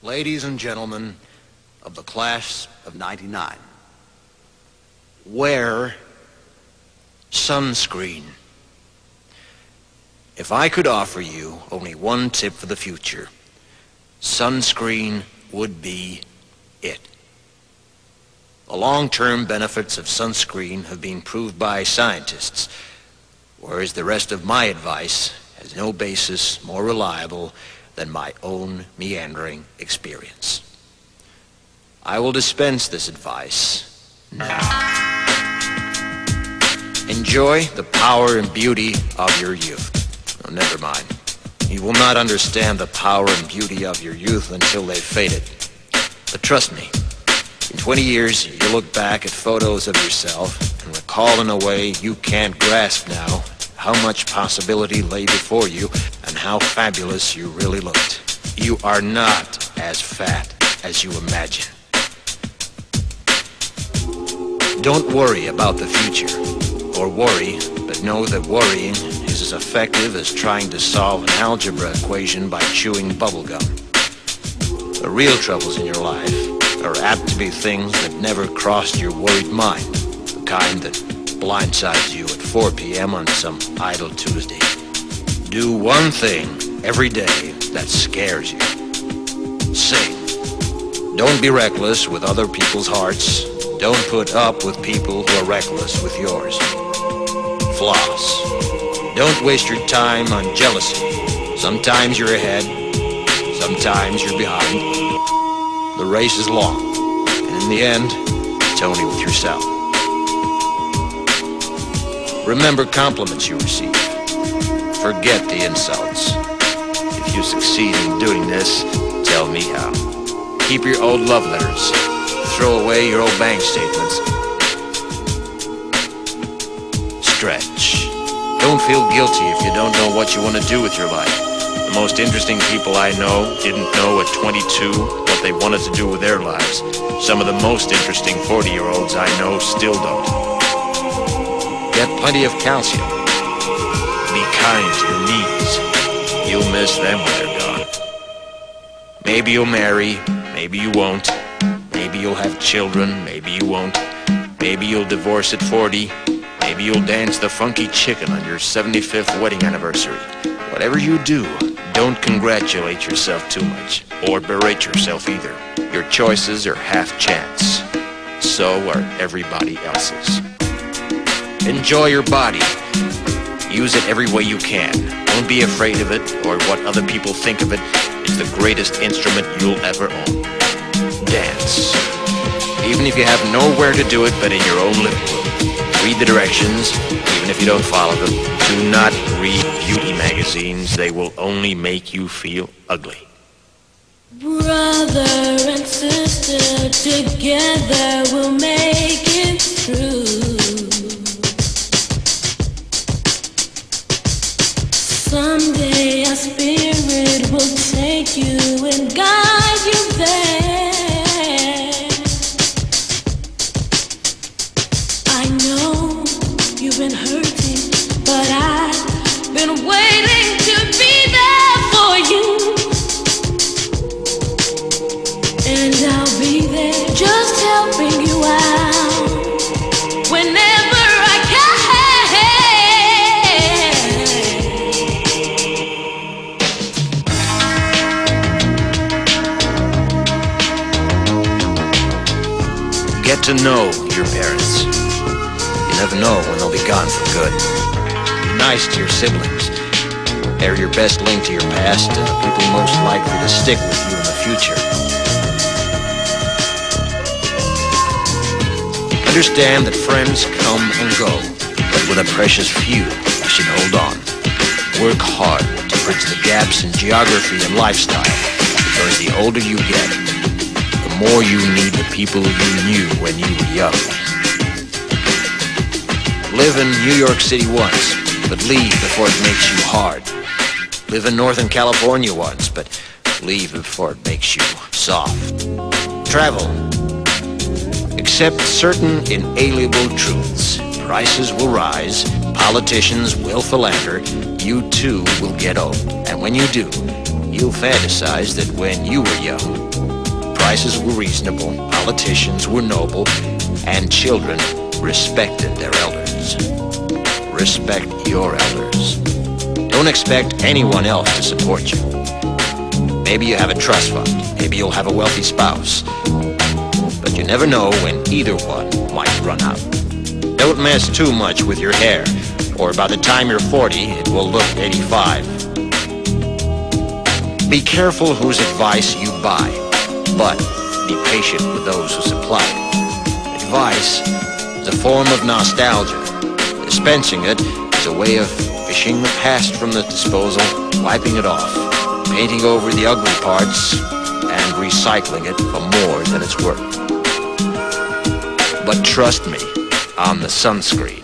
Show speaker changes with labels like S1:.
S1: Ladies and gentlemen of the class of '99, wear sunscreen. If I could offer you only one tip for the future, sunscreen would be it. The long-term benefits of sunscreen have been proved by scientists, whereas the rest of my advice has no basis more reliable than my own meandering experience. I will dispense this advice now. Enjoy the power and beauty of your youth. Oh, never mind. You will not understand the power and beauty of your youth until they've faded. But trust me, in 20 years, you'll look back at photos of yourself and recall in a way you can't grasp now how much possibility lay before you and how fabulous you really looked. You are not as fat as you imagine. Don't worry about the future, or worry, but know that worrying is as effective as trying to solve an algebra equation by chewing bubblegum. The real troubles in your life are apt to be things that never crossed your worried mind, the kind that blindsides you at 4 p.m. on some idle Tuesday. Do one thing every day that scares you. Sing. Don't be reckless with other people's hearts. Don't put up with people who are reckless with yours. Floss. Don't waste your time on jealousy. Sometimes you're ahead, sometimes you're behind. The race is long, and in the end, it's only with yourself. Remember compliments you receive. Forget the insults. If you succeed in doing this, tell me how. Keep your old love letters. Throw away your old bank statements. Stretch. Don't feel guilty if you don't know what you want to do with your life. The most interesting people I know didn't know at 22 what they wanted to do with their lives. Some of the most interesting 40-year-olds I know still don't. Get plenty of calcium. Be kind to your knees. You'll miss them when they're gone. Maybe you'll marry, maybe you won't. Maybe you'll have children, maybe you won't. Maybe you'll divorce at 40. Maybe you'll dance the funky chicken on your 75th wedding anniversary. Whatever you do, don't congratulate yourself too much, or berate yourself either. Your choices are half chance. So are everybody else's. Enjoy your body. Use it every way you can. Don't be afraid of it or what other people think of it. It's the greatest instrument you'll ever own. Dance. Even if you have nowhere to do it but in your own living room. Read the directions, even if you don't follow them. Do not read beauty magazines. They will only make you feel ugly.
S2: Brother and sister, together we'll make it through. Someday our spirit will take you and guide you there. I know you've been hurting, but I've been waiting to be there for you. And I'll be there just helping you out whenever I can.
S1: Get to know your parents. You never know when they'll be gone for good. Be nice to your siblings. They're your best link to your past and the people most likely to stick with you in the future. Understand that friends come and go, but with a precious few, you should hold on. Work hard to bridge the gaps in geography and lifestyle, because the older you get, the more you need the people you knew when you were young. Live in New York City once, but leave before it makes you hard. Live in Northern California once, but leave before it makes you soft. Travel. Accept certain inalienable truths. Prices will rise, politicians will philander, you too will get old. And when you do, you'll fantasize that when you were young, prices were reasonable, politicians were noble, and children respected their elders. Respect your elders. Don't expect anyone else to support you. Maybe you have a trust fund. Maybe you'll have a wealthy spouse. But you never know when either one might run out. Don't mess too much with your hair, or by the time you're 40, it will look 85. Be careful whose advice you buy, but be patient with those who supply it. Advice is a form of nostalgia. Dispensing it is a way of fishing the past from the disposal, wiping it off, painting over the ugly parts, and recycling it for more than it's worth. But trust me on the sunscreen.